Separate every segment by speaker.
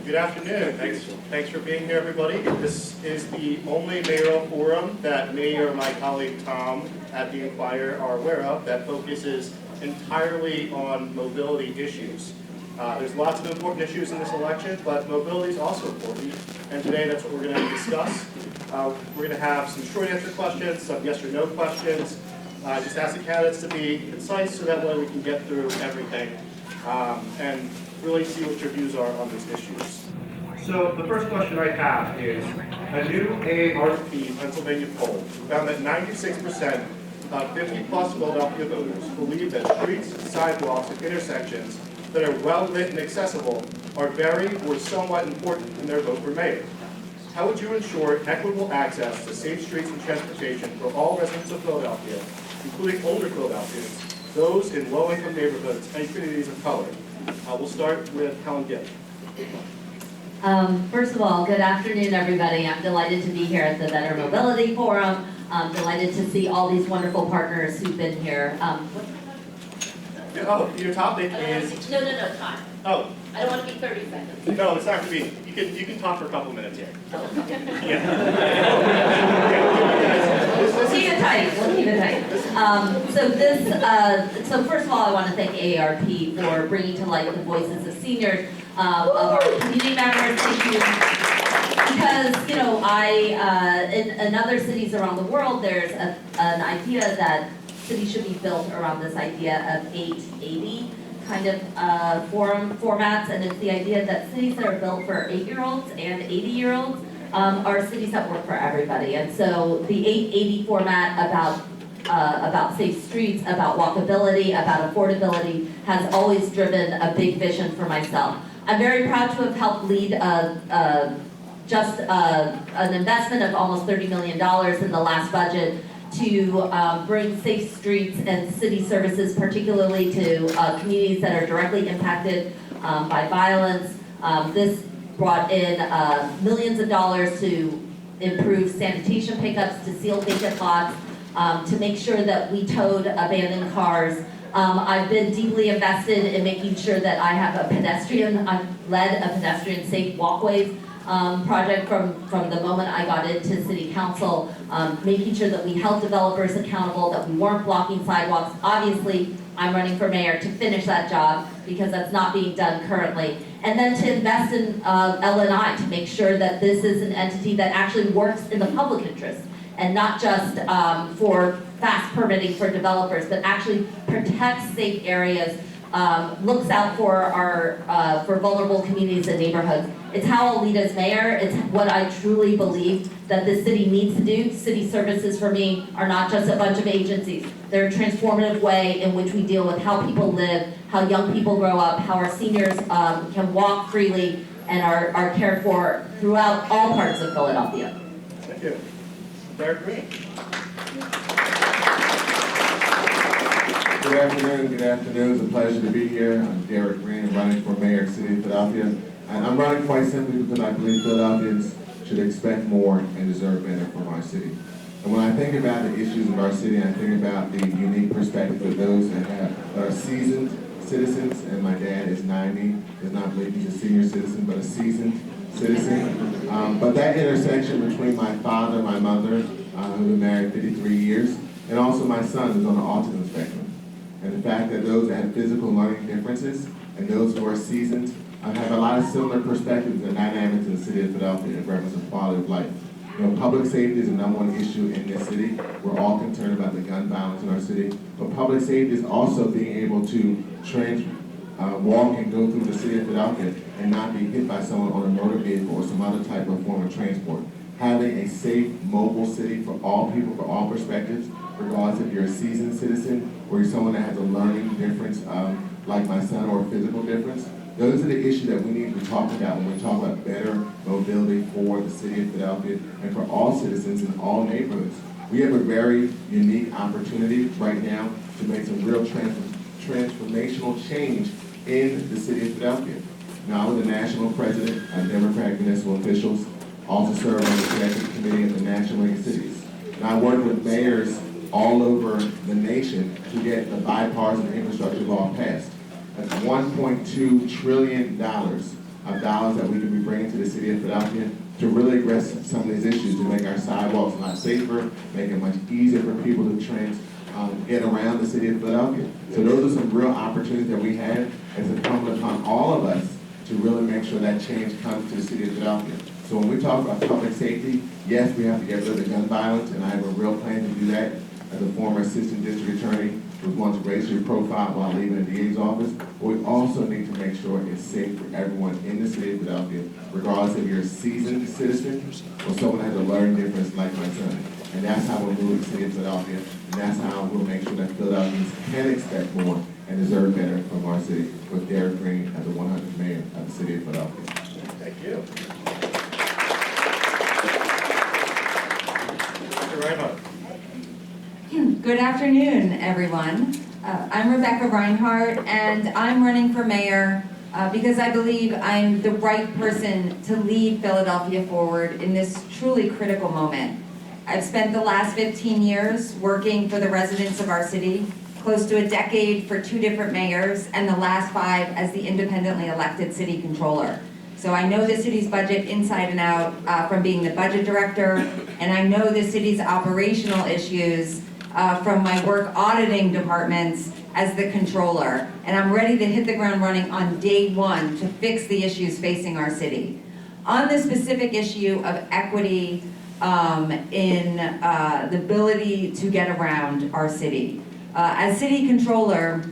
Speaker 1: Good afternoon. Thanks for being here, everybody. This is the only mayoral forum that me or my colleague Tom at the Inquirer are aware of that focuses entirely on mobility issues. There's lots of important issues in this election, but mobility is also important, and today that's what we're going to discuss. We're going to have some short answer questions, some yes or no questions. Just ask the candidates to be concise so that way we can get through everything and really see what your views are on these issues. So the first question I have is, a new AARP Pennsylvania poll found that 96% of 50-plus Philadelphia voters believe that streets, sidewalks, and intersections that are well-lit and accessible are very or somewhat important in their vote for mayor. How would you ensure equitable access to safe streets and transportation for all residents of Philadelphia, including older Philadelphians, those in low-income neighborhoods, and communities of color? We'll start with Helen.
Speaker 2: First of all, good afternoon, everybody. I'm delighted to be here at the Better Mobility Forum. I'm delighted to see all these wonderful partners who've been here.
Speaker 1: Your topic is...
Speaker 3: No, time.
Speaker 1: Oh.
Speaker 3: I don't want to be 30 seconds.
Speaker 1: No, it's not going to be. You can talk for a couple minutes here. Yeah.
Speaker 2: We'll keep it tight. So first of all, I want to thank AARP for bringing to light the voices of seniors, of our community members. Thank you. Because, in other cities around the world, there's an idea that cities should be built around this idea of 880 kind of formats, and it's the idea that cities that are built for 8-year-olds and 80-year-olds are cities that work for everybody. And so the 880 format about safe streets, about walkability, about affordability has always driven a big vision for myself. I'm very proud to have helped lead an investment of almost $30 million in the last budget to bring safe streets and city services, particularly to communities that are directly impacted by violence. This brought in millions of dollars to improve sanitation pickups, to seal vacant lots, to make sure that we towed abandoned cars. I've been deeply invested in making sure that I have I've led a pedestrian safe walkways project from the moment I got into city council, making sure that we held developers accountable, that we weren't blocking sidewalks. Obviously, I'm running for mayor to finish that job because that's not being done currently. And then to invest in L&I to make sure that this is an entity that actually works in the public interest and not just for fast permitting for developers, but actually protects safe areas, looks out for vulnerable communities and neighborhoods. It's how I'll lead as mayor. It's what I truly believe that this city needs to do. City services for me are not just a bunch of agencies. They're a transformative way in which we deal with how people live, how young people grow up, how our seniors can walk freely and are cared for throughout all parts of Philadelphia.
Speaker 1: Thank you. Derek Green.
Speaker 4: Good afternoon. It's a pleasure to be here. I'm Derek Green. I'm running for mayor of the city of Philadelphia. And I'm running quite simply because I believe Philadelphians should expect more and deserve better from our city. And when I think about the issues of our city, I think about the unique perspective of those that are seasoned citizens, and my dad is 90, does not believe he's a senior citizen, but a seasoned citizen. But that intersection between my father, my mother, who've been married 53 years, and also my son who's on the autism spectrum. And the fact that those that have physical learning differences and those who are seasoned have a lot of similar perspectives and dynamics in the city of Philadelphia in reference to quality of life. Public safety is the #1 issue in this city. We're all concerned about the gun violence in our city. But public safety is also being able to walk and go through the city of Philadelphia and not be hit by someone on a motor vehicle or some other type of form of transport. Having a safe, mobile city for all people, for all perspectives, regardless if you're a seasoned citizen or you're someone that has a learning difference, like my son, or a physical difference. Those are the issues that we need to talk about when we talk about better mobility for the city of Philadelphia and for all citizens in all neighborhoods. We have a very unique opportunity right now to make some real transformational change in the city of Philadelphia. Now, I was a national president of Democratic municipal officials, also served on the executive committee of the National League of Cities. And I worked with mayors all over the nation to get the bipartisan infrastructure law passed. That's $1.2 trillion dollars that we can be bringing to the city of Philadelphia to really address some of these issues, to make our sidewalks a lot safer, make it much easier for people to get around the city of Philadelphia. So those are some real opportunities that we have. It's incumbent upon all of us to really make sure that change comes to the city of Philadelphia. So when we talk about public safety, yes, we have to get rid of gun violence, and I have a real plan to do that as a former assistant district attorney who wants to racially profile while leaving the DA's office. But we also need to make sure it's safe for everyone in the city of Philadelphia, regardless if you're a seasoned citizen or someone that has a learning difference like my son. And that's how we'll move the city of Philadelphia, and that's how we'll make sure that Philadelphians can expect more and deserve better from our city, with Derek Green as the 100th mayor of the city of Philadelphia.
Speaker 1: Thank you. Mr. Rhynhart.
Speaker 3: Good afternoon, everyone. I'm Rebecca Rhynhart, and I'm running for mayor because I believe I'm the right person to lead Philadelphia forward in this truly critical moment. I've spent the last 15 years working for the residents of our city, close to a decade for 2 different mayors, and the last 5 as the independently elected city controller. So I know the city's budget inside and out from being the budget director, and I know the city's operational issues from my work auditing departments as the controller. And I'm ready to hit the ground running on day 1 to fix the issues facing our city. On the specific issue of equity in the ability to get around our city. As city controller,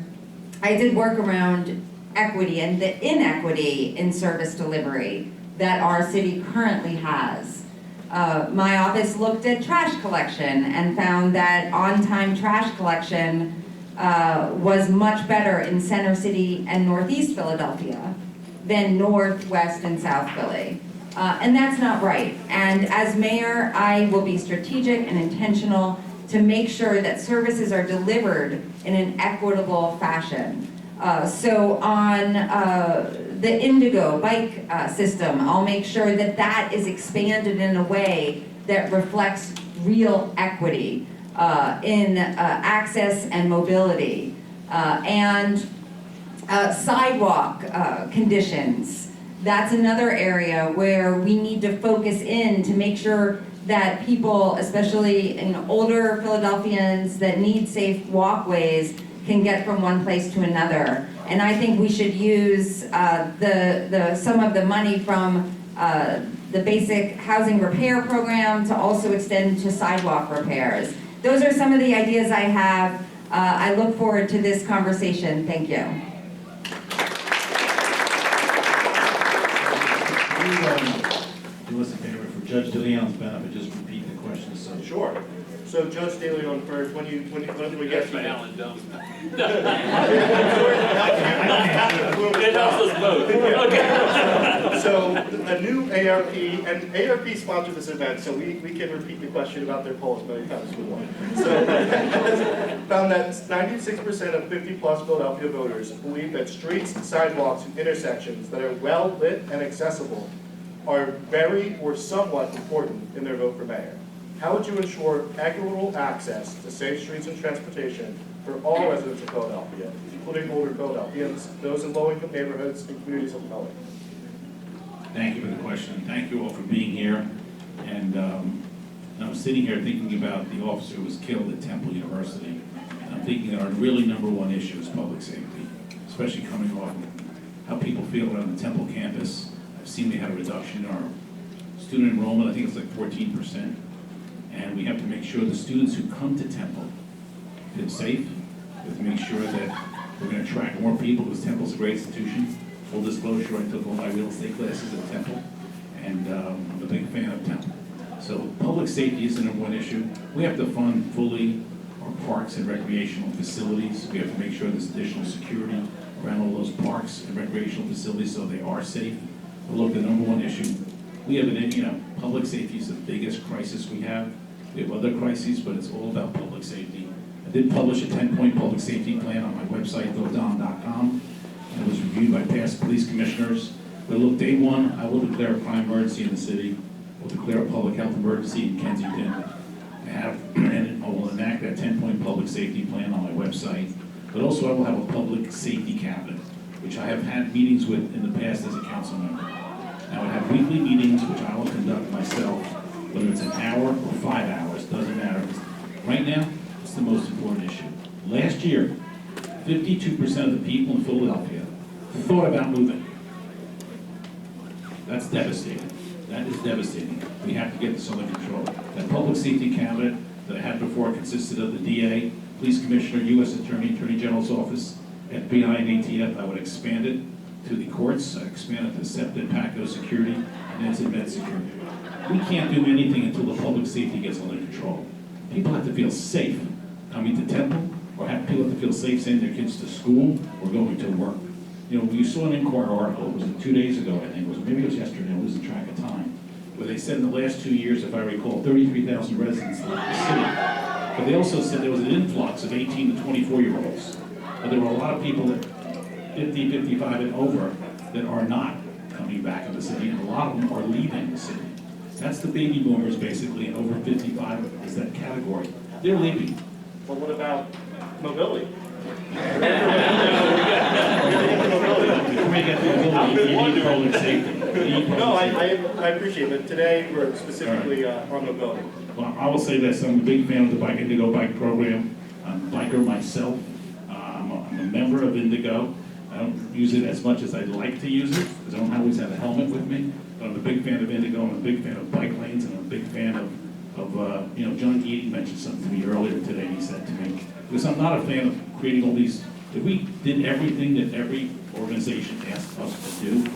Speaker 3: I did work around equity and the inequity in service delivery that our city currently has. My office looked at trash collection and found that on-time trash collection was much better in Center City and Northeast Philadelphia than North, West, and South Philly. And that's not right. And as mayor, I will be strategic and intentional to make sure that services are delivered in an equitable fashion. So on the Indigo bike system, I'll make sure that that is expanded in a way that reflects real equity in access and mobility. And sidewalk conditions. That's another area where we need to focus in to make sure that people, especially older Philadelphians that need safe walkways, can get from one place to another. And I think we should use some of the money from the basic housing repair program to also extend to sidewalk repairs. Those are some of the ideas I have. I look forward to this conversation. Thank you.
Speaker 5: Do us a favor, for Judge DeLeon's benefit, just repeat the question. So
Speaker 1: Sure. So Judge DeLeon first, when we get to
Speaker 6: Allan, Domb.
Speaker 1: It
Speaker 6: It helps us both. Okay.
Speaker 1: So a new AARP, and AARP sponsored this event, so we can repeat the question about their polls many times as we want. So found that 96% of 50-plus Philadelphia voters believe that streets, sidewalks, and intersections that are well lit and accessible are very or somewhat important in their vote for mayor. How would you ensure equitable access to safe streets and transportation for all residents of Philadelphia, including older Philadelphians, those in low-income neighborhoods, and communities of color?
Speaker 5: thank you for the question. Thank you all for being here. And I'm sitting here thinking about the officer who was killed at Temple University. And I'm thinking that our really #1 issue is public safety, especially coming off of how people feel around the Temple campus. I've seen we had a reduction in our student enrollment. I think it's like 14%. And we have to make sure the students who come to Temple feel safe. We have to make sure that we're going to attract more people because Temple's a great institution. Full disclosure, I took all my real estate classes at Temple, and I'm a big fan of Temple. So public safety is the #1 issue. We have to fund fully our parks and recreational facilities. We have to make sure there's additional security around all those parks and recreational facilities so they are safe. But look, the #1 issue, we have public safety is the biggest crisis we have. We have other crises, but it's all about public safety. I did publish a 10-point public safety plan on my website, Domb.com, and it was reviewed by past police commissioners. But look, day 1, I will declare a crime emergency in the city. We'll declare a public health emergency in Kensington. And I will enact that 10-point public safety plan on my website. But also I will have a public safety cabinet. which I have had meetings with in the past as a council member. I would have weekly meetings, which I will conduct myself, whether it's an hour or 5 hours, doesn't matter. Right now, it's the most important issue. Last year, 52% of the people in Philadelphia thought about moving. That's devastating. That is devastating. We have to get this under control. That public safety cabinet that I had before consisted of the DA, Police Commissioner, U.S. Attorney, Attorney General's Office, FBI and ATF. I would expand it to the courts, I expand it to SEPT and PACO security, and incident med security. We can't do anything until the public safety gets under control. People have to feel safe coming to Temple, or people have to feel safe sending their kids to school or going to work. You know, you saw an Inquirer article, was it 2 days ago, I think, maybe it was yesterday, I'm losing track of time, where they said in the last 2 years, if I recall, 33,000 residents left the city. But they also said there was an influx of 18 to 24-year-olds. But there were a lot of people that 50, 55 and over that are not coming back in the city, and a lot of them are leaving the city. That's the baby boomers, basically, and over 55 is that category. They're leaving.
Speaker 1: Well, what about mobility?
Speaker 5: Before we get to mobility, you need public safety.
Speaker 1: No, I appreciate it, but today we're specifically on mobility.
Speaker 5: Well, I will say this, I'm a big fan of the Bike Indigo bike program. I'm a biker myself. I'm a member of Indigo. I don't use it as much as I'd like to use it, because I don't always have a helmet with me. But I'm a big fan of Indigo, I'm a big fan of bike lanes, and I'm a big fan of John Eating mentioned something to me earlier today, he said to me, because I'm not a fan of creating all these, if we did everything that every organization asked us to do,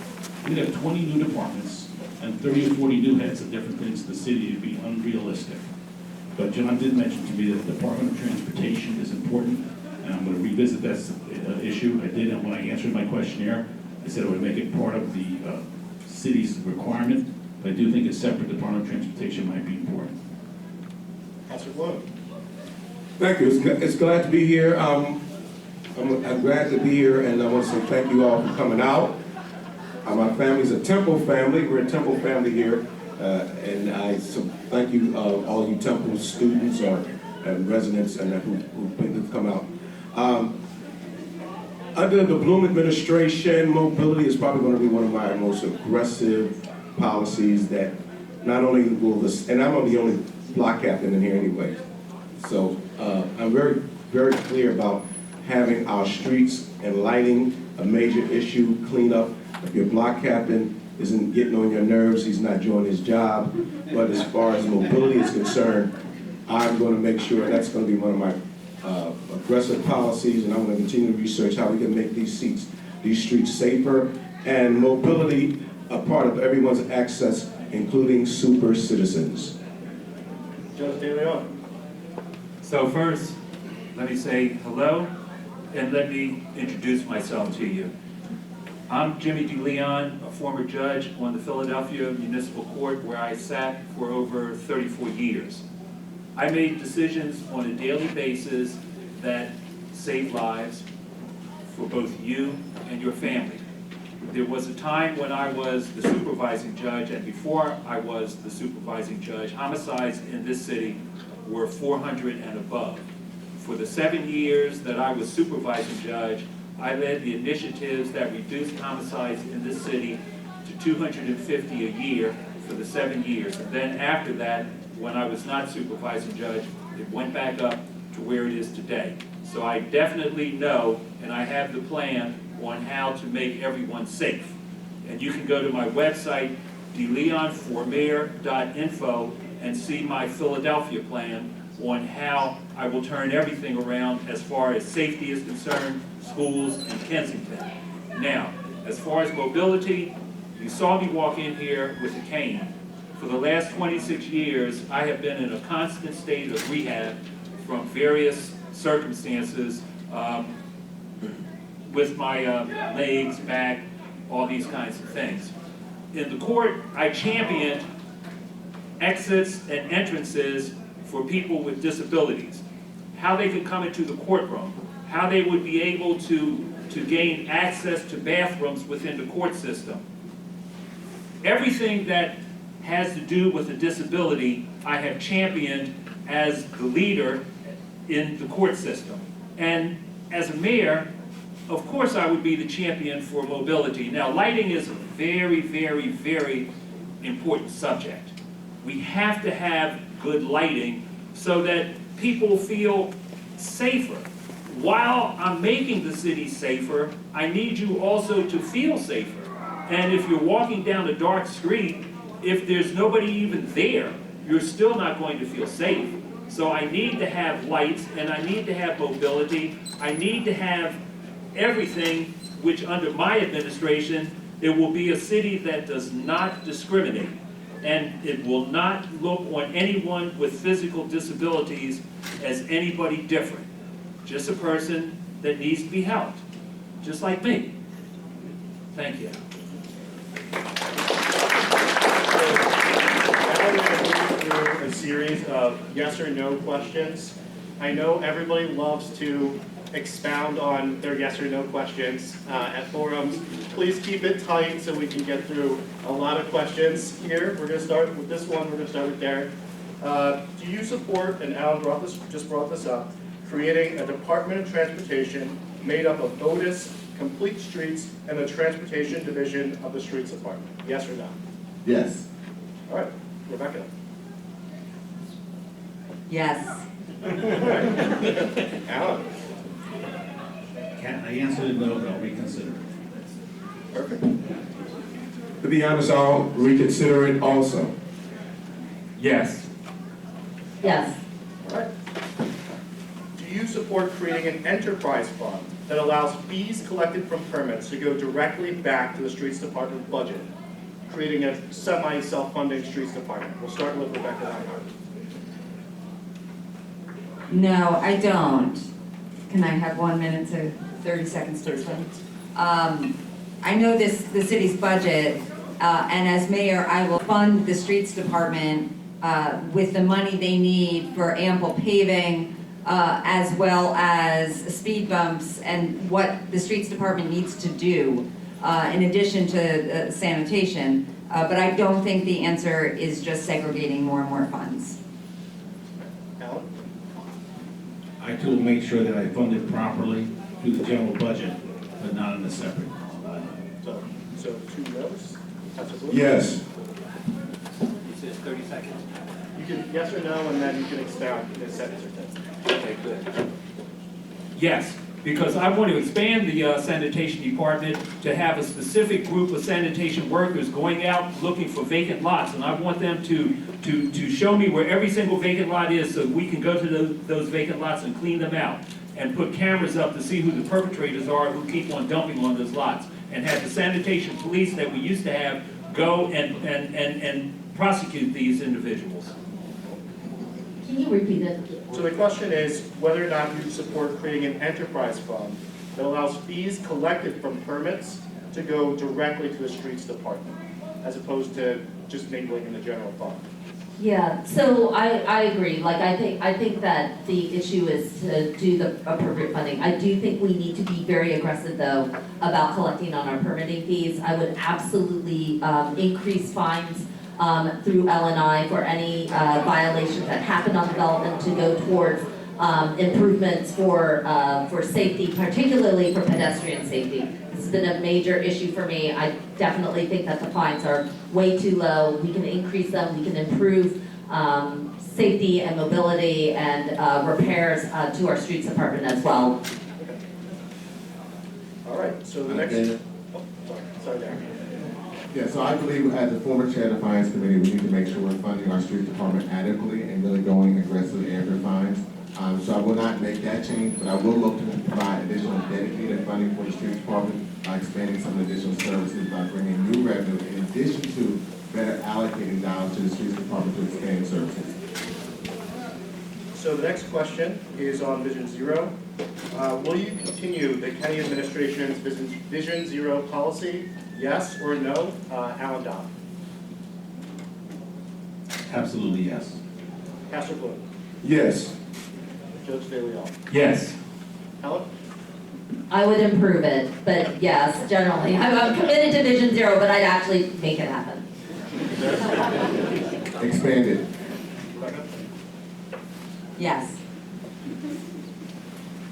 Speaker 5: we'd have 20 new departments and 30 or 40 new heads of different things in the city. It'd be unrealistic. But John did mention to me that the Department of Transportation is important, and I'm going to revisit that issue. I did, and when I answered my questionnaire, I said I would make it part of the city's requirement, but I do think a separate Department of Transportation might be important.
Speaker 1: Councilor Bloom.
Speaker 7: Thank you. It's glad to be here. I'm glad to be here, and I want to say thank you all for coming out. My family's a Temple family. We're a Temple family here, and so thank you, all you Temple students and residents and who've come out. Under the Bloom administration, mobility is probably going to be one of my most aggressive policies that not only will this, and I'm the only block captain in here anyway, so I'm very, very clear about having our streets and lighting a major issue, cleanup. If your block captain isn't getting on your nerves, he's not doing his job. But as far as mobility is concerned, I'm going to make sure that's going to be one of my aggressive policies, and I'm going to continue to research how we can make these streets safer, and mobility a part of everyone's access, including super citizens.
Speaker 1: Judge DeLeon.
Speaker 6: So first, let me say hello, and let me introduce myself to you. I'm Jimmy DeLeon, a former judge on the Philadelphia Municipal Court, where I sat for over 34 years. I made decisions on a daily basis that save lives for both you and your family. There was a time when I was the supervising judge, and before I was the supervising judge, homicides in this city were 400 and above. For the 7 years that I was supervising judge, I led the initiatives that reduced homicides in this city to 250 a year for the 7 years. And then after that, when I was not supervising judge, it went back up to where it is today. So I definitely know, and I have the plan on how to make everyone safe. And you can go to my website, DeLeonformayor.info, and see my Philadelphia plan on how I will turn everything around as far as safety is concerned, schools, and Kensington. Now, as far as mobility, you saw me walk in here with a cane. For the last 26 years, I have been in a constant state of rehab from various circumstances with my legs, back, all these kinds of things. In the court, I championed exits and entrances for people with disabilities, how they could come into the courtroom, how they would be able to gain access to bathrooms within the court system. Everything that has to do with a disability, I have championed as the leader in the court system. And as a mayor, of course I would be the champion for mobility. Now, lighting is a very, very, very important subject. We have to have good lighting so that people feel safer. While I'm making the city safer, I need you also to feel safer. And if you're walking down a dark street, if there's nobody even there, you're still not going to feel safe. So I need to have lights, and I need to have mobility. I need to have everything which under my administration, it will be a city that does not discriminate. And it will not look on anyone with physical disabilities as anybody different. Just a person that needs to be helped, just like me. Thank you.
Speaker 1: Now we're going to move through a series of yes or no questions. I know everybody loves to expound on their yes or no questions at forums. Please keep it tight so we can get through a lot of questions here. We're going to start with this one. We're going to start with Derek. Do you support, and Allan just brought this up, creating a Department of Transportation made up of Otis, Complete Streets, and the Transportation Division of the Streets Department? Yes or no?
Speaker 4: Yes.
Speaker 1: All right, Rebecca.
Speaker 3: Yes.
Speaker 1: Allan.
Speaker 5: I answered no, but I'll reconsider it.
Speaker 1: Perfect.
Speaker 7: To be honest, I'll reconsider it also.
Speaker 6: Yes.
Speaker 2: Yes.
Speaker 1: All right. Do you support creating an enterprise fund that allows fees collected from permits to go directly back to the Streets Department budget, creating a semi-self-funding Streets Department? We'll start with Rebecca Rhynhart.
Speaker 3: No, I don't. Can I have 1 minute to 30 seconds to explain? I know the city's budget, and as mayor, I will fund the streets department with the money they need for ample paving, as well as speed bumps and what the streets department needs to do, in addition to sanitation. But I don't think the answer is just segregating more and more funds.
Speaker 1: Allan?
Speaker 5: I too will make sure that I fund it properly through the general budget, but not in a separate line.
Speaker 1: So 2 no's?
Speaker 7: Yes.
Speaker 6: He says 30 seconds.
Speaker 1: You can yes or no, and then you can expound in a sentence or two.
Speaker 6: Okay, good. Yes, because I want to expand the sanitation department to have a specific group of sanitation workers going out looking for vacant lots. And I want them to show me where every single vacant lot is so we can go to those vacant lots and clean them out. And put cameras up to see who the perpetrators are who keep on dumping on those lots. And have the sanitation police that we used to have go and prosecute these individuals.
Speaker 2: Can you repeat it?
Speaker 1: So the question is whether or not you support creating an enterprise fund that allows fees collected from permits to go directly to the Streets Department, as opposed to just mingling in the general fund.
Speaker 2: Yeah, so I agree. Like, I think that the issue is to do the appropriate funding. I do think we need to be very aggressive, though, about collecting on our permitting fees. I would absolutely increase fines through L&I for any violations that happen on development to go towards improvements for safety, particularly for pedestrian safety. This has been a major issue for me. I definitely think that the fines are way too low. We can increase them, we can improve safety and mobility and repairs to our streets department as well.
Speaker 1: Okay. All right, so the next,
Speaker 4: David?
Speaker 1: oh, sorry, Darren.
Speaker 4: Yeah, so I believe as the former chair of the Finance Committee, we need to make sure we're funding our street department adequately and really going aggressively after fines. So I will not make that change, but I will look to provide additional dedicated funding for the street department by expanding some additional services, by bringing new revenue in addition to better allocating dollars to the streets department to expand services.
Speaker 1: So the next question is on Vision Zero. Will you continue the county administration's Vision Zero policy? Yes or no? Allan Domb.
Speaker 5: Absolutely yes.
Speaker 1: Pastor Bloom.
Speaker 7: Yes.
Speaker 1: Judge DeLeon.
Speaker 6: Yes.
Speaker 1: Helen?
Speaker 2: I would improve it, but yes, generally. I'm committed to Vision Zero, but I'd actually make it happen.
Speaker 4: Expand it.
Speaker 1: Rebecca?
Speaker 3: Yes.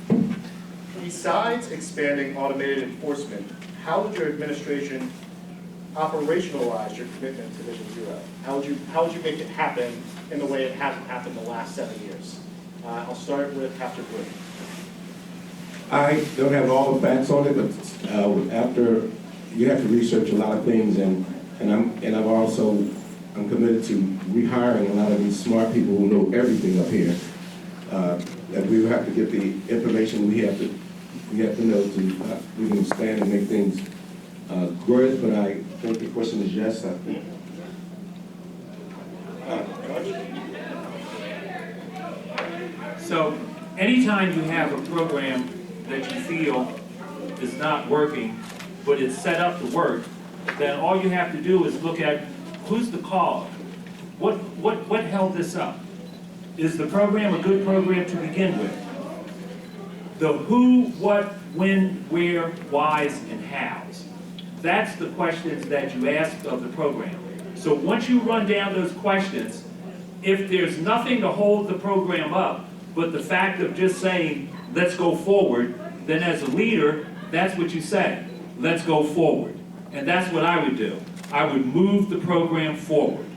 Speaker 1: Do Besides expanding automated enforcement, how would your administration operationalize your commitment to Vision Zero? How would you make it happen in the way it hasn't happened the last 7 years? I'll start with Pastor Blue.
Speaker 7: I don't have all the facts on it, but after, you have to research a lot of things, and I'm committed to rehiring a lot of these smart people who know everything up here. That we have to get the information we have to know to we can expand and make things good. But I think the question is yes. I think.
Speaker 6: So anytime you have a program that you feel is not working, but it's set up to work, then all you have to do is look at who's the cause. What held this up? Is the program a good program to begin with? The who, what, when, where, whys, and hows. That's the questions that you ask of the program. So once you run down those questions, if there's nothing to hold the program up, but the fact of just saying, let's go forward, then as a leader, that's what you say, let's go forward. And that's what I would do. I would move the program forward.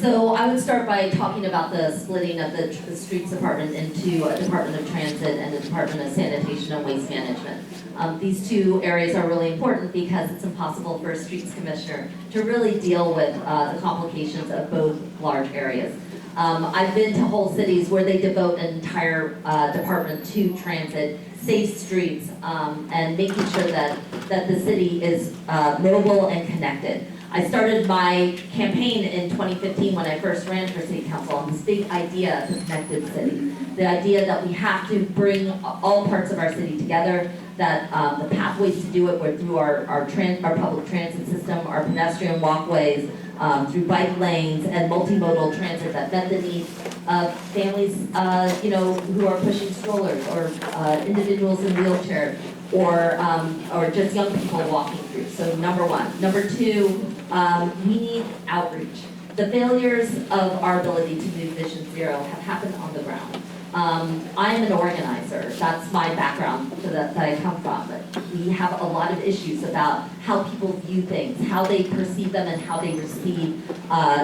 Speaker 2: So I would start by talking about the splitting of the streets department into a Department of Transit and a Department of Sanitation and Waste Management. These two areas are really important because it's impossible for a streets commissioner to really deal with the complications of both large areas. I've been to whole cities where they devote an entire department to transit, safe streets, and making sure that the city is mobile and connected. I started my campaign in 2015 when I first ran for city council on this big idea of a connected city. The idea that we have to bring all parts of our city together, that the pathways to do it were through our public transit system, our pedestrian walkways, through bike lanes and multimodal transit that met the needs of families, who are pushing strollers or individuals in wheelchairs or just young people walking through. So number one. Number two, we need outreach. The failures of our ability to move Vision Zero have happened on the ground. I am an organizer. That's my background that I come from. But we have a lot of issues about how people view things, how they perceive them, and how they receive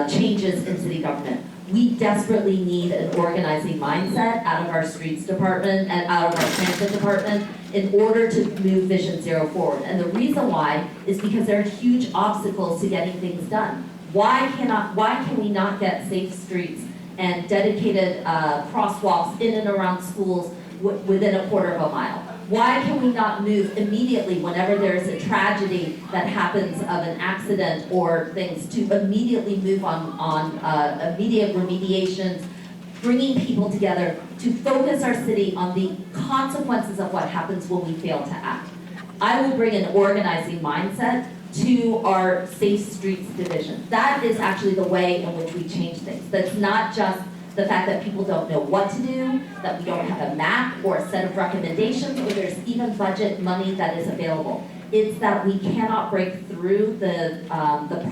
Speaker 2: changes in city government. We desperately need an organizing mindset out of our streets department and out of our transit department in order to move Vision Zero forward. And the reason why is because there are huge obstacles to getting things done. Why can we not get safe streets and dedicated crosswalks in and around schools within a quarter of a mile? Why can we not move immediately whenever there's a tragedy that happens of an accident or things, to immediately move on immediate remediations, bringing people together to focus our city on the consequences of what happens when we fail to act? I will bring an organizing mindset to our Safe Streets division. That is actually the way in which we change things. That's not just the fact that people don't know what to do, that we don't have a map or a set of recommendations, or there's even budget money that is available. It's that we cannot break through the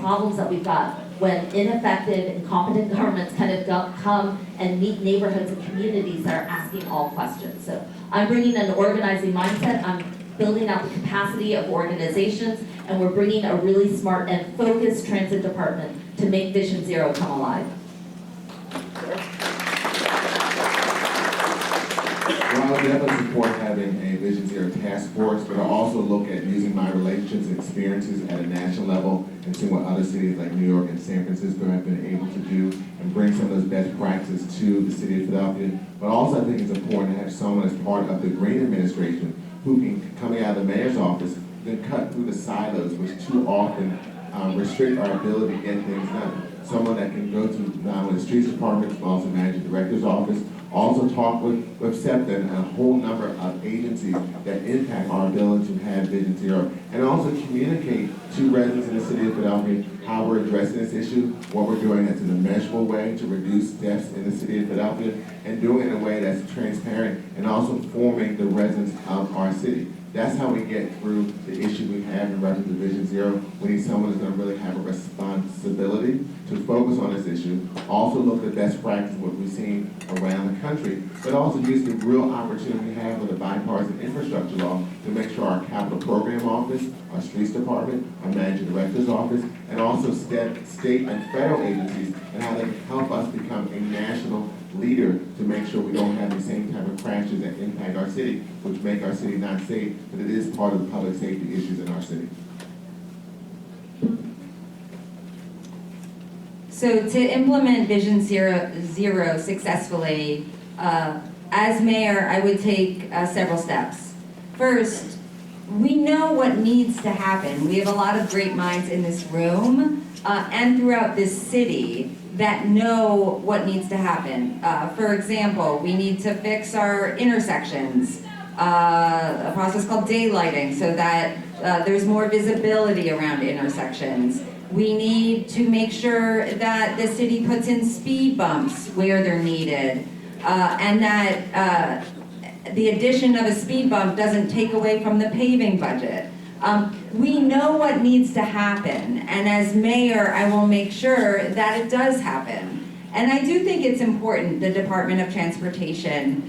Speaker 2: problems that we've got when ineffective, incompetent governments kind of come and meet neighborhoods and communities that are asking all questions. So I'm bringing an organizing mindset. I'm building out the capacity of organizations, and we're bringing a really smart and focused transit department to make Vision Zero come alive.
Speaker 4: Well, I definitely support having a Vision Zero task force, but I also look at using my relationships and experiences at a national level and seeing what other cities like New York and San Francisco have been able to do and bring some of those best practices to the city of Philadelphia. But also I think it's important to have someone as part of the Green administration who can, coming out of the mayor's office, then cut through the silos which too often restrict our ability to get things done. Someone that can go to not only the streets department, but also manage the director's office, also talk with SEPTA and a whole number of agencies that impact our ability to have Vision Zero, and also communicate to residents in the city of Philadelphia how we're addressing this issue, what we're doing that's in a measurable way to reduce deaths in the city of Philadelphia, and doing it in a way that's transparent and also informing the residents of our city. That's how we get through the issue we have in reference to Vision Zero. We need someone who's gonna really have a responsibility to focus on this issue, also look at best practice, what we've seen around the country, but also use the real opportunity we have with the bipartisan infrastructure law to make sure our capital program office, our streets department, our managing director's office, and also state and federal agencies, and how they can help us become a national leader to make sure we don't have the same type of crashes that impact our city, which make our city not safe, but it is part of the public safety issues in our city.
Speaker 3: So to implement Vision Zero successfully, as mayor, I would take several steps. First, we know what needs to happen. We have a lot of great minds in this room and throughout this city that know what needs to happen. For example, we need to fix our intersections, a process called daylighting so that there's more visibility around intersections. We need to make sure that the city puts in speed bumps where they're needed, and that the addition of a speed bump doesn't take away from the paving budget. We know what needs to happen, and as mayor, I will make sure that it does happen. And I do think it's important, the Department of Transportation,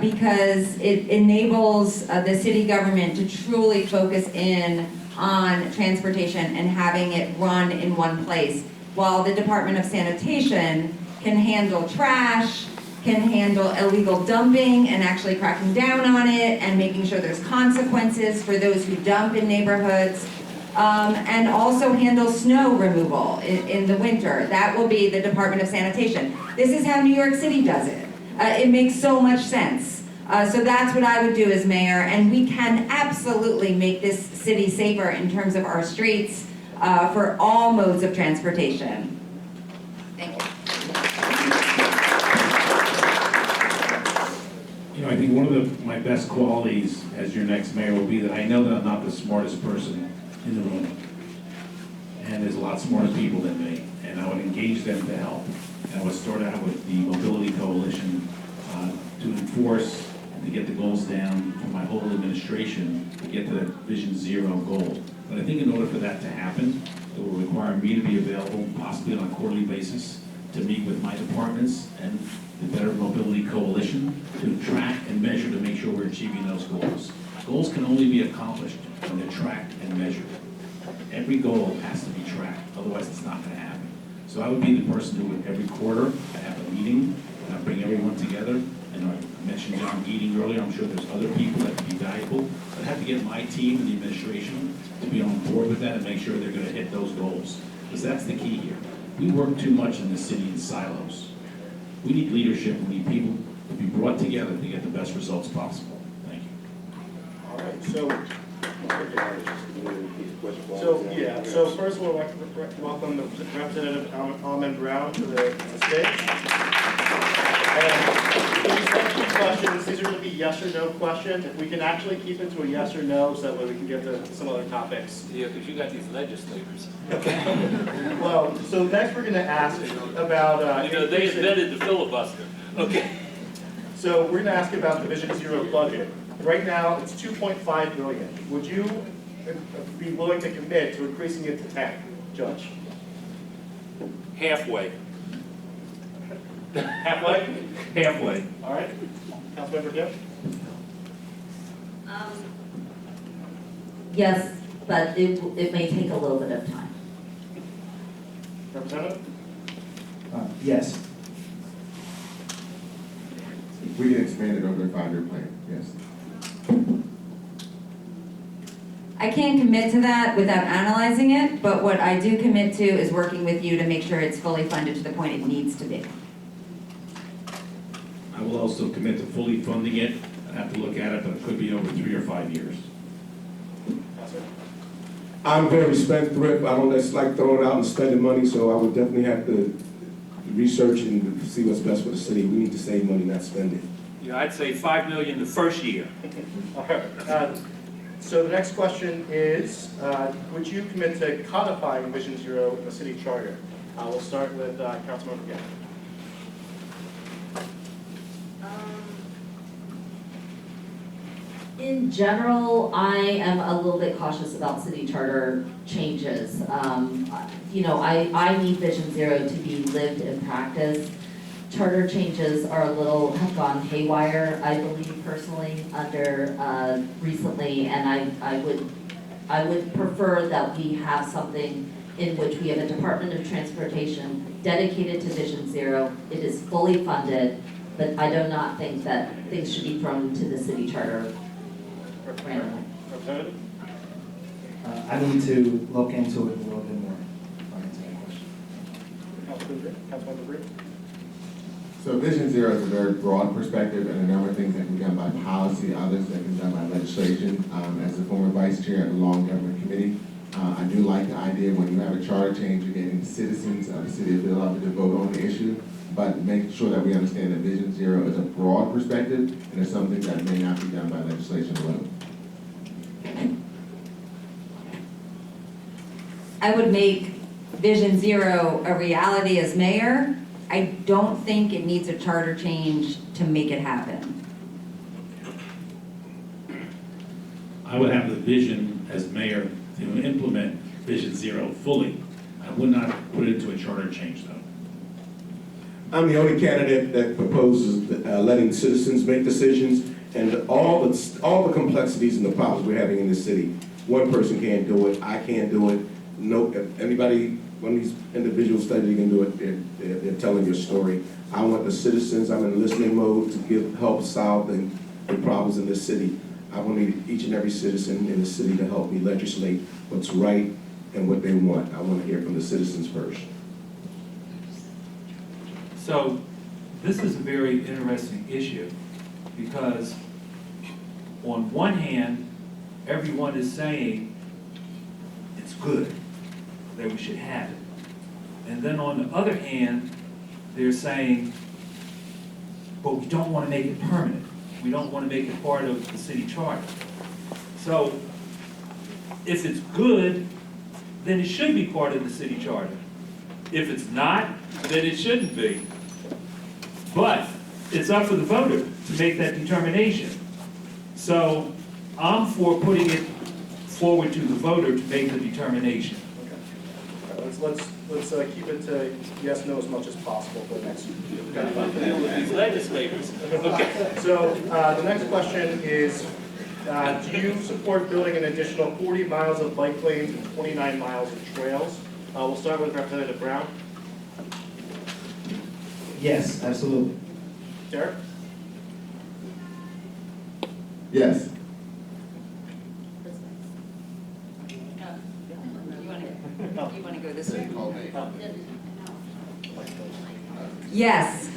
Speaker 3: because it enables the city government to truly focus in on transportation and having it run in one place, while the Department of Sanitation can handle trash, can handle illegal dumping and actually cracking down on it and making sure there's consequences for those who dump in neighborhoods, and also handle snow removal in the winter. That will be the Department of Sanitation. This is how New York City does it. It makes so much sense. So that's what I would do as mayor, and we can absolutely make this city safer in terms of our streets for all modes of transportation. Thank you.
Speaker 5: You know, I think one of my best qualities as your next mayor will be that I know that I'm not the smartest person in the room. And there's a lot smarter people than me, and I would engage them to help. And I would start out with the Mobility Coalition to enforce and to get the goals down for my whole administration to get to that Vision Zero goal. But I think in order for that to happen, it will require me to be available, possibly on a quarterly basis, to meet with my departments and the Better Mobility Coalition to track and measure to make sure we're achieving those goals. Goals can only be accomplished when they're tracked and measured. Every goal has to be tracked, otherwise it's not going to happen. So I would be the person who would every quarter have a meeting and I'd bring everyone together. And I mentioned John Eating earlier, I'm sure there's other people that could be valuable. I'd have to get my team and the administration to be on board with that and make sure they're going to hit those goals. Because that's the key here. We work too much in the city in silos. We need leadership, we need people to be brought together to get the best results possible. Thank you.
Speaker 1: All right, so first of all, I'd like to welcome the Representative Allan Brown to the stage. And these next few questions, these are going to be yes or no questions. If we can actually keep it to a yes or no, so that way we can get to some other topics.
Speaker 6: Yeah, because you got these legislators.
Speaker 1: Well, so next we're going to ask about...
Speaker 6: You know, they invented the filibuster. Okay.
Speaker 1: So we're going to ask about the Vision Zero budget. Right now, it's $2.5 million. Would you be willing to commit to increasing it to 10, Judge?
Speaker 6: Halfway.
Speaker 1: Halfway?
Speaker 6: Halfway.
Speaker 1: All right. Councilmember Gibb?
Speaker 2: Yes, but it may take a little bit of time.
Speaker 1: Representative?
Speaker 8: Yes.
Speaker 4: We can expand it over the 5-year plan, yes.
Speaker 3: I can't commit to that without analyzing it, but what I do commit to is working with you to make sure it's fully funded to the point it needs to be.
Speaker 5: I will also commit to fully funding it. I have to look at it, but it could be over 3 or 5 years.
Speaker 7: I'm very spendthrift. I don't just like throwing out and spending money, so I would definitely have to research and see what's best for the city. We need to save money, not spend it.
Speaker 6: Yeah, I'd say $5 million the first year.
Speaker 1: All right. So the next question is, would you commit to codifying Vision Zero in the city charter? We'll start with Councilmember Gibb.
Speaker 2: In general, I am a little bit cautious about city charter changes. You know, I need Vision Zero to be lived in practice. Charter changes have gone haywire, I believe personally, under, recently, and I would prefer that we have something in which we have a Department of Transportation dedicated to Vision Zero. It is fully funded, but I do not think that things should be thrown into the city charter randomly.
Speaker 1: Representative?
Speaker 8: I need to look into it a little bit more. I'll answer that question.
Speaker 1: Councilmember Bree?
Speaker 4: So Vision Zero is a very broad perspective, and a number of things that can be done by policy, others that can be done by legislation. As a former vice chair of the Law and Government Committee, I do like the idea when you have a charter change, you're getting citizens of the city of Philadelphia to vote on the issue, but making sure that we understand that Vision Zero is a broad perspective, and it's something that may not be done by legislation alone.
Speaker 3: I would make Vision Zero a reality as mayor. I don't think it needs a charter change to make it happen.
Speaker 5: I would have the vision as mayor to implement Vision Zero fully. I would not put it into a charter change, though.
Speaker 7: I'm the only candidate that proposes letting citizens make decisions, and all the complexities and the problems we're having in this city. One person can't do it, I can't do it. No, if anybody, one of these individuals that you can do it, they're telling your story. I want the citizens, I'm in listening mode to help solve the problems in this city. I want each and every citizen in the city to help me legislate what's right and what they want. I want to hear from the citizens first.
Speaker 6: So this is a very interesting issue because on one hand, everyone is saying it's good, that we should have it. And then on the other hand, they're saying, but we don't want to make it permanent. We don't want to make it part of the city charter. So if it's good, then it should be part of the city charter. If it's not, then it shouldn't be. But it's up for the voter to make that determination. So I'm for putting it forward to the voter to make the determination.
Speaker 1: Okay. All right, let's keep it to yes, no as much as possible for the next.
Speaker 6: These legislators.
Speaker 1: Okay. So the next question is, do you support building an additional 40 miles of bike lanes and 29 miles of trails? We'll start with Representative Brown.
Speaker 8: Yes, absolutely.
Speaker 1: Derek?
Speaker 4: Yes.
Speaker 3: You want to go this way? Yes.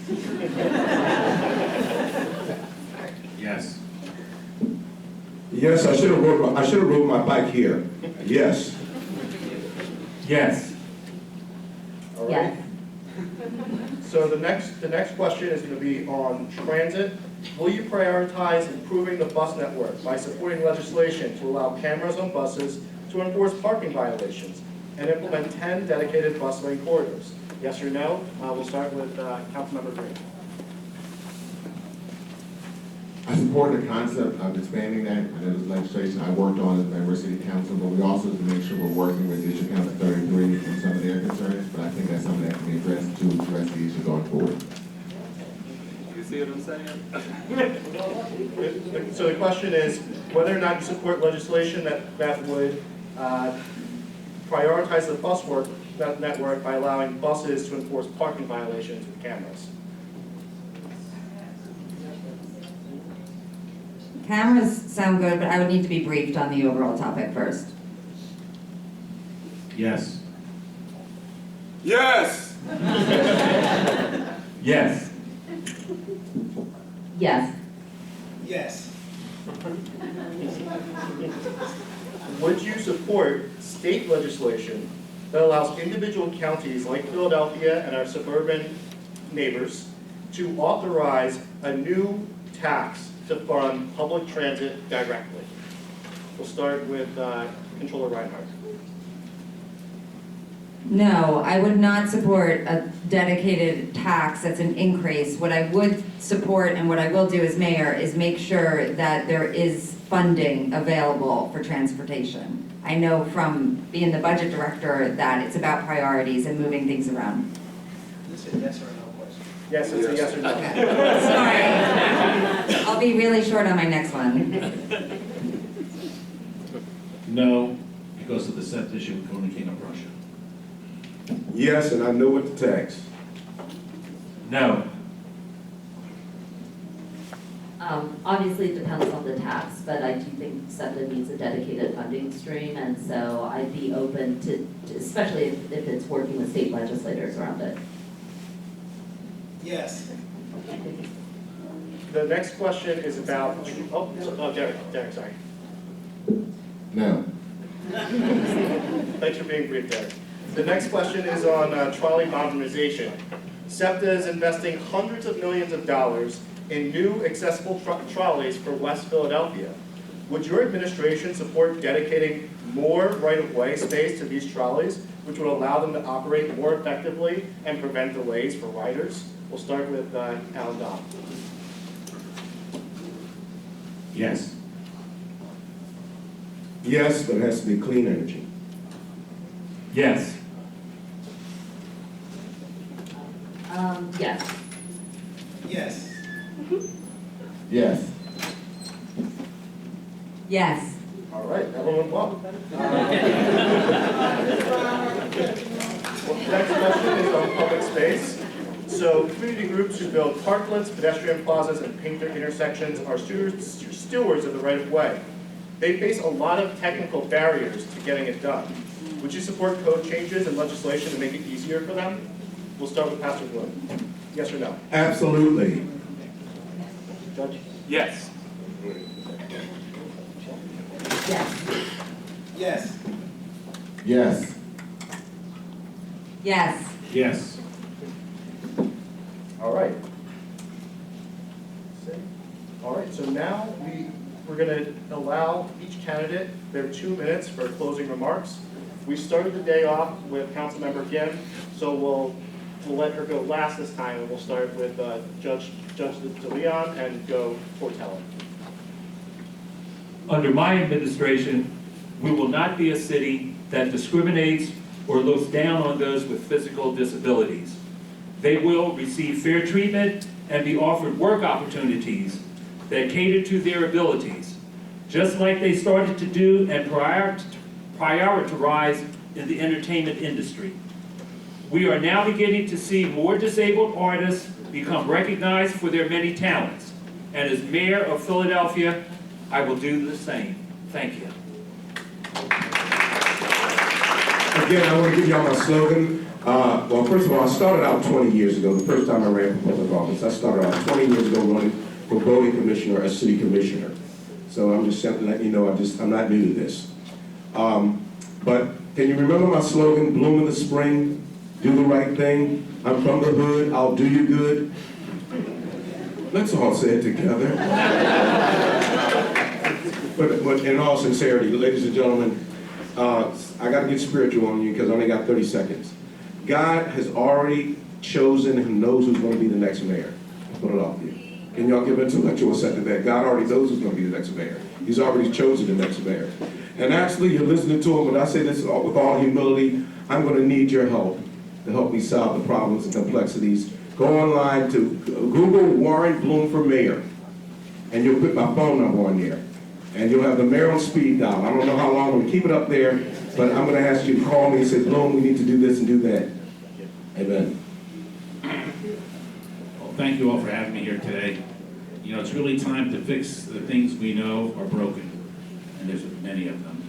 Speaker 5: Yes.
Speaker 7: Yes, I should have rode my bike here. Yes.
Speaker 6: Yes.
Speaker 1: All right.
Speaker 2: Yes.
Speaker 1: So the next question is going to be on transit. Will you prioritize improving the bus network by supporting legislation to allow cameras on buses to enforce parking violations and implement 10 dedicated bus lane corridors? Yes or no? We'll start with Councilmember Green.
Speaker 4: I support the concept of expanding that. I know there's legislation I worked on as a member of City Council, but we also have to make sure we're working with District Council 33 on some of their concerns, but I think that's something that can be addressed to address the issue going forward.
Speaker 6: You see what I'm saying?
Speaker 1: So the question is whether or not you support legislation that would prioritize the bus network by allowing buses to enforce parking violations with cameras.
Speaker 3: Cameras sound good, but I would need to be briefed on the overall topic first.
Speaker 5: Yes.
Speaker 6: Yes. Yes.
Speaker 2: Yes.
Speaker 8: Yes.
Speaker 1: Would you support state legislation that allows individual counties like Philadelphia and our suburban neighbors to authorize a new tax to fund public transit directly? We'll start with Controller Rhynhart.
Speaker 3: No, I would not support a dedicated tax that's an increase. What I would support and what I will do as mayor is make sure that there is funding available for transportation. I know from being the budget director that it's about priorities and moving things around.
Speaker 8: This is a yes or no question.
Speaker 1: Yes, it's a yes or no.
Speaker 3: Sorry. I'll be really short on my next one.
Speaker 5: No, because of the SEPTA issue with Coney King of Prussia.
Speaker 7: Yes, and I know what to tax.
Speaker 6: No.
Speaker 2: Obviously, it depends on the tax, but I do think SEPTA needs a dedicated funding stream, and so I'd be open to especially if it's working with state legislators around it.
Speaker 8: Yes.
Speaker 1: The next question is about, Derek, sorry.
Speaker 4: No.
Speaker 1: Thanks for being brief, Derek. The next question is on trolley modernization. SEPTA is investing hundreds of millions of dollars in new accessible trolleys for West Philadelphia. Would your administration support dedicating more right-of-way space to these trolleys, which would allow them to operate more effectively and prevent delays for riders? We'll start with Allan Domb.
Speaker 5: Yes.
Speaker 7: Yes, but it has to be clean energy.
Speaker 6: Yes.
Speaker 2: Yes.
Speaker 8: Yes.
Speaker 4: Yes.
Speaker 3: Yes.
Speaker 1: All right, that one went well. Next question is on public space. So community groups who build parklets, pedestrian plazas, and paint their intersections are stewards of the right of way. They face a lot of technical barriers to getting it done. Would you support code changes and legislation to make it easier for them? We'll start with Pastor Wood. Yes or no?
Speaker 7: Absolutely.
Speaker 1: Judge?
Speaker 6: Yes.
Speaker 2: Yes.
Speaker 8: Yes.
Speaker 4: Yes.
Speaker 3: Yes.
Speaker 5: Yes.
Speaker 1: All right. All right, so now we're going to allow each candidate their 2 minutes for closing remarks. We started the day off with Councilmember Kim, so we'll let her go last this time, and we'll start with Judge DeLeon and go towards Helen.
Speaker 6: Under my administration, we will not be a city that discriminates or looks down on those with physical disabilities. They will receive fair treatment and be offered work opportunities that cater to their abilities, just like they started to do and prioritize in the entertainment industry. We are now beginning to see more disabled artists become recognized for their many talents. And as mayor of Philadelphia, I will do the same. Thank you.
Speaker 7: Again, I want to give y'all my slogan. Well, first of all, I started out 20 years ago, the first time I ran for public office. I started out 20 years ago running for voting commissioner as city commissioner. So I'm just letting you know, I'm not new to this. But can you remember my slogan, bloom in the spring, do the right thing, I'm from the hood, I'll do you good? Let's all say it together. But in all sincerity, ladies and gentlemen, I got to get spiritual on you because I only got 30 seconds. God has already chosen and knows who's going to be the next mayor of Philadelphia. Can y'all give an intellectual set to that? God already knows who's going to be the next mayor. He's already chosen the next mayor. And actually, you're listening to him, when I say this with all humility, I'm going to need your help to help me solve the problems and complexities. Go online to Google Warren Bloom for mayor, and you'll put my phone number on there. And you'll have the Mayoral speed dial. I don't know how long I'm going to keep it up there, but I'm going to ask you to call me and say, Bloom, we need to do this and do that. Amen.
Speaker 5: Well, thank you all for having me here today. You know, it's really time to fix the things we know are broken, and there's many of them,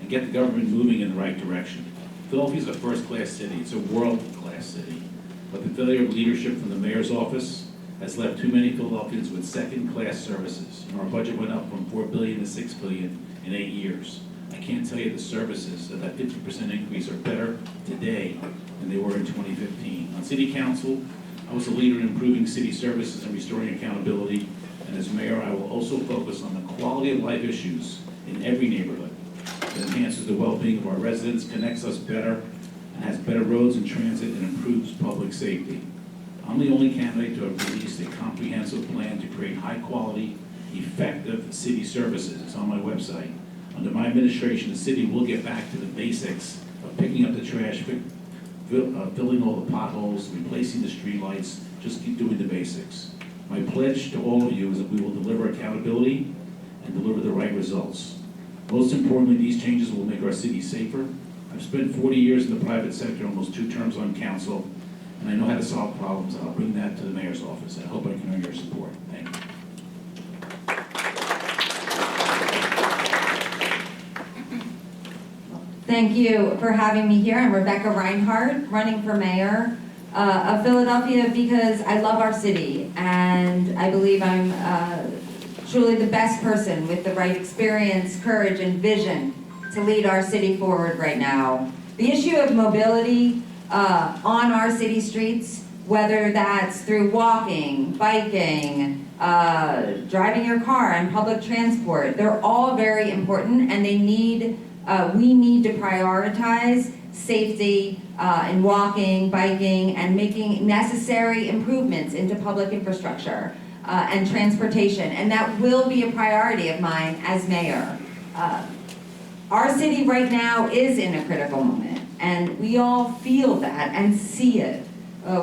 Speaker 5: and get the government moving in the right direction. Philadelphia is a first-class city. It's a world-class city. But the failure of leadership from the mayor's office has left too many Philadelphians with second-class services. And our budget went up from $4 billion to $6 billion in 8 years. I can't tell you the services of that 50% increase are better today than they were in 2015. On City Council, I was a leader in improving city services and restoring accountability. And as mayor, I will also focus on the quality of life issues in every neighborhood that enhances the well-being of our residents, connects us better, and has better roads and transit and improves public safety. I'm the only candidate to have released a comprehensive plan to create high-quality, effective city services. It's on my website. Under my administration, the city will get back to the basics of picking up the trash, filling all the potholes, replacing the streetlights, just keep doing the basics. My pledge to all of you is that we will deliver accountability and deliver the right results. Most importantly, these changes will make our city safer. I've spent 40 years in the private sector, almost 2 terms on council, and I know how to solve problems, and I'll bring that to the mayor's office. I hope I can earn your support. Thank you.
Speaker 3: Thank you for having me here. I'm Rebecca Rhynhart, running for mayor of Philadelphia because I love our city and I believe I'm truly the best person with the right experience, courage, and vision to lead our city forward right now. The issue of mobility on our city streets, whether that's through walking, biking, driving your car, and public transport, they're all very important and they need we need to prioritize safety in walking, biking, and making necessary improvements into public infrastructure and transportation. And that will be a priority of mine as mayor. Our city right now is in a critical moment, and we all feel that and see it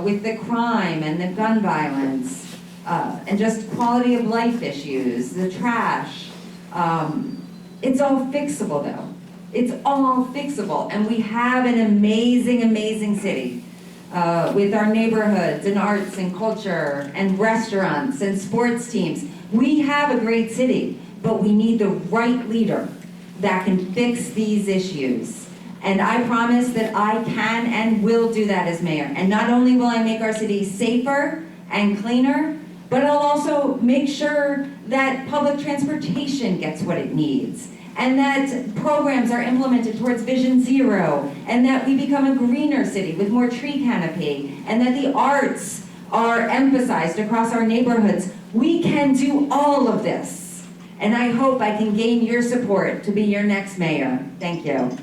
Speaker 3: with the crime and the gun violence and just quality of life issues, the trash. It's all fixable though. It's all fixable, and we have an amazing, amazing city with our neighborhoods and arts and culture and restaurants and sports teams. We have a great city, but we need the right leader that can fix these issues. And I promise that I can and will do that as mayor. And not only will I make our city safer and cleaner, but I'll also make sure that public transportation gets what it needs, and that programs are implemented towards Vision Zero, and that we become a greener city with more tree canopy, and that the arts are emphasized across our neighborhoods. We can do all of this, and I hope I can gain your support to be your next mayor. Thank you.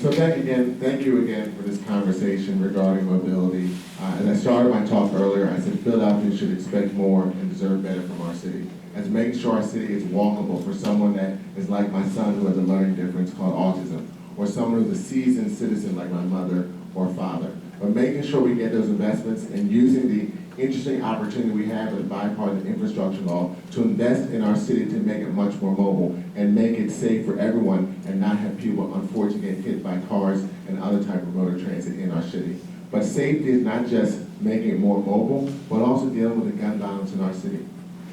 Speaker 4: So thank you again for this conversation regarding mobility. As I started my talk earlier, I said Philadelphia should expect more and deserve better from our city. As making sure our city is walkable for someone that is like my son who has a learning difference called autism, or someone who's a seasoned citizen like my mother or father. But making sure we get those investments and using the interesting opportunity we have with bipartisan infrastructure law to invest in our city to make it much more mobile and make it safe for everyone and not have people unfortunately get hit by cars and other type of motor transit in our city. But safety is not just making it more mobile, but also dealing with the gun violence in our city.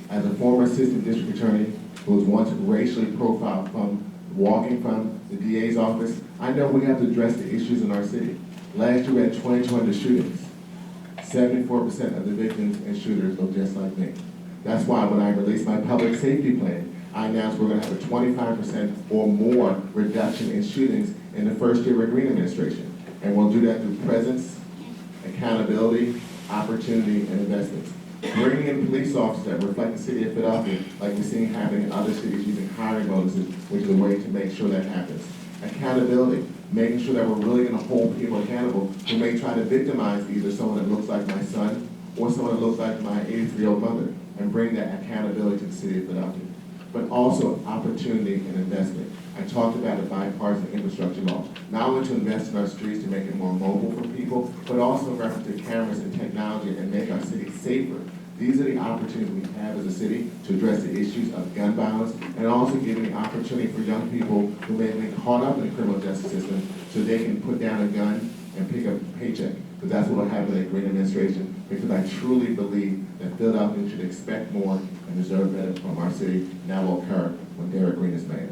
Speaker 4: As a former assistant district attorney who was once racially profiled from walking from the DA's office, I know we have to address the issues in our city. Last year we had 2,200 shootings. 74% of the victims and shooters look just like me. That's why when I released my public safety plan, I announced we're going to have a 25% or more reduction in shootings in the first year of the Green administration. And we'll do that through presence, accountability, opportunity, and investments. Bringing in police officers that reflect the city of Philadelphia, like we're seeing happening in other cities using hiring bonuses, which is a way to make sure that happens. Accountability, making sure that we're really going to hold people accountable who may try to victimize either someone that looks like my son or someone that looks like my 83-year-old mother, and bring that accountability to the city of Philadelphia. But also opportunity and investment. I talked about a bipartisan infrastructure law, not only to invest in our streets to make it more mobile for people, but also in reference to cameras and technology and make our city safer. These are the opportunities we have as a city to address the issues of gun violence, and also giving the opportunity for young people who may be caught up in the criminal justice system so they can put down a gun and pick up a paycheck. Because that's what will happen in the Green administration, because I truly believe that Philadelphia should expect more and deserve better from our city. And that will occur when Derek Green is mayor.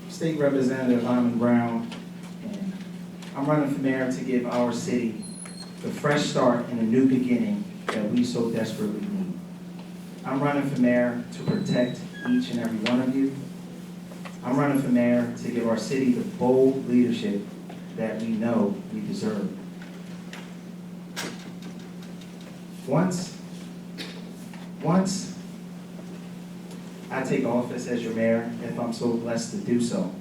Speaker 8: State Representative Allan Brown, and I'm running for mayor to give our city the fresh start and a new beginning that we so desperately need. I'm running for mayor to protect each and every one of you. I'm running for mayor to give our city the bold leadership that we know we deserve. Once I take office as your mayor, if I'm so blessed to do so,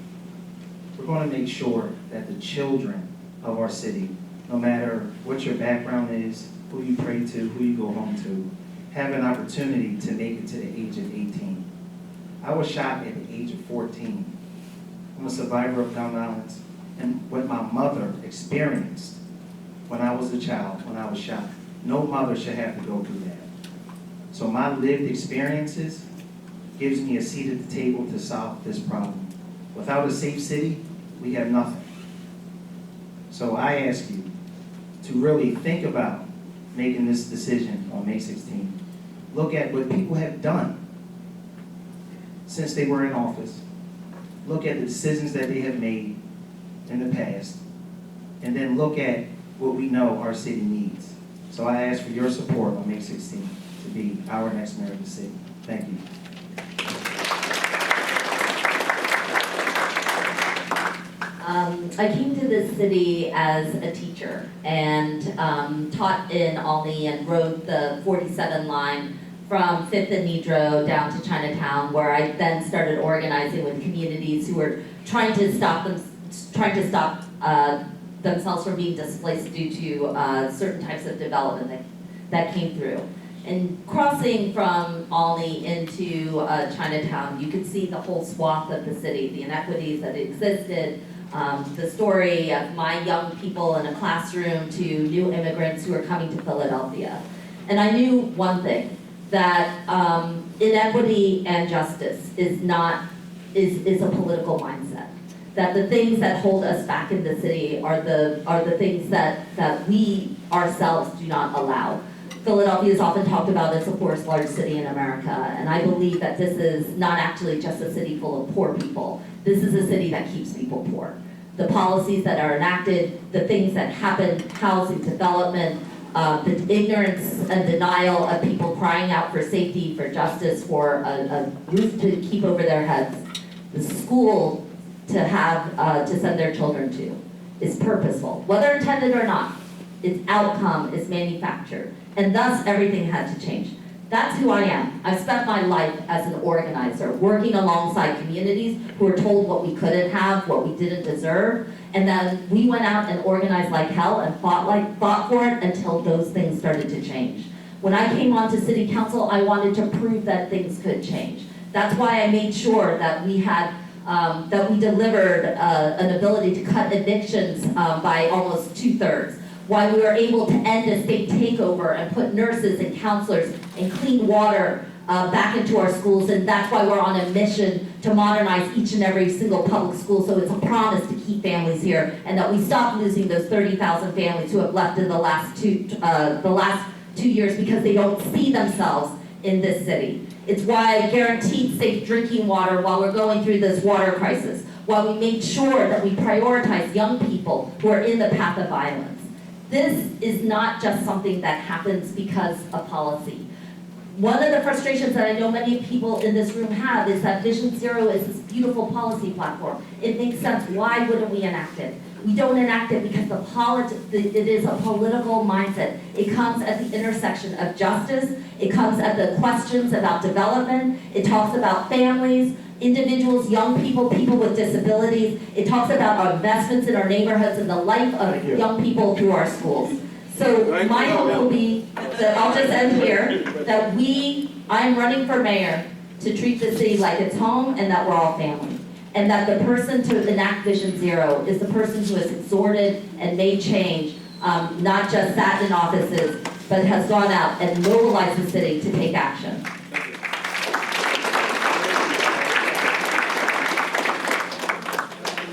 Speaker 8: we're going to make sure that the children of our city, no matter what your background is, who you pray to, who you go home to, have an opportunity to make it to the age of 18. I was shot at the age of 14. I'm a survivor of gun violence, and what my mother experienced when I was a child, when I was shot, no mother should have to go through that. So my lived experiences gives me a seat at the table to solve this problem. Without a safe city, we have nothing. So I ask you to really think about making this decision on May 16th. Look at what people have done since they were in office. Look at the decisions that they have made in the past. And then look at what we know our city needs. So I ask for your support on May 16th to be our next mayor of the city. Thank you.
Speaker 2: I came to this city as a teacher and taught in Alney and rode the 47 line from 5th and Nedrow down to Chinatown, where I then started organizing with communities who were trying to stop themselves from being displaced due to certain types of development that came through. And crossing from Alney into Chinatown, you could see the whole swath of the city, the inequities that existed, the story of my young people in a classroom to new immigrants who are coming to Philadelphia. And I knew one thing, that inequity and justice is a political mindset. That the things that hold us back in the city are the things that we ourselves do not allow. Philadelphia is often talked about as the fourth largest city in America, and I believe that this is not actually just a city full of poor people. This is a city that keeps people poor. The policies that are enacted, the things that happen, housing development, the ignorance and denial of people crying out for safety, for justice, for a roof to keep over their heads, the school to have to send their children to is purposeful, whether intended or not. Its outcome is manufactured, and thus everything had to change. That's who I am. I've spent my life as an organizer, working alongside communities who were told what we couldn't have, what we didn't deserve, and then we went out and organized like hell and fought for it until those things started to change. When I came onto city council, I wanted to prove that things could change. That's why I made sure that we had that we delivered an ability to cut evictions by almost 2/3. Why we were able to end a state takeover and put nurses and counselors and clean water back into our schools, and that's why we're on a mission to modernize each and every single public school, so it's a promise to keep families here, and that we stop losing those 30,000 families who have left in the last 2 years because they don't see themselves in this city. It's why I guaranteed safe drinking water while we're going through this water crisis, why we made sure that we prioritize young people who are in the path of violence. This is not just something that happens because of policy. One of the frustrations that I know many people in this room have is that Vision Zero is this beautiful policy platform. It makes sense. Why wouldn't we enact it? We don't enact it because it is a political mindset. It comes at the intersection of justice. It comes at the questions about development. It talks about families, individuals, young people, people with disabilities. It talks about our investments in our neighborhoods and the life of young people through our schools. So my hope will be that, I'll just end here, that I am running for mayor to treat the city like it's home and that we're all family. And that the person to enact Vision Zero is the person who has exhorted and made change, not just sat in offices, but has gone out and mobilized the city to take action.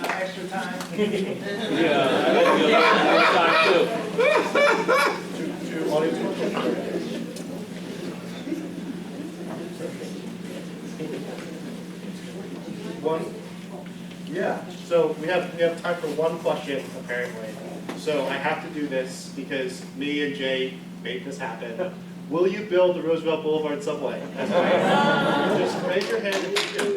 Speaker 9: Extra time.
Speaker 1: So we have time for one question, apparently. So I have to do this because me and Jay made this happen. Will you build the Roosevelt Boulevard subway? Just raise your hand if you do.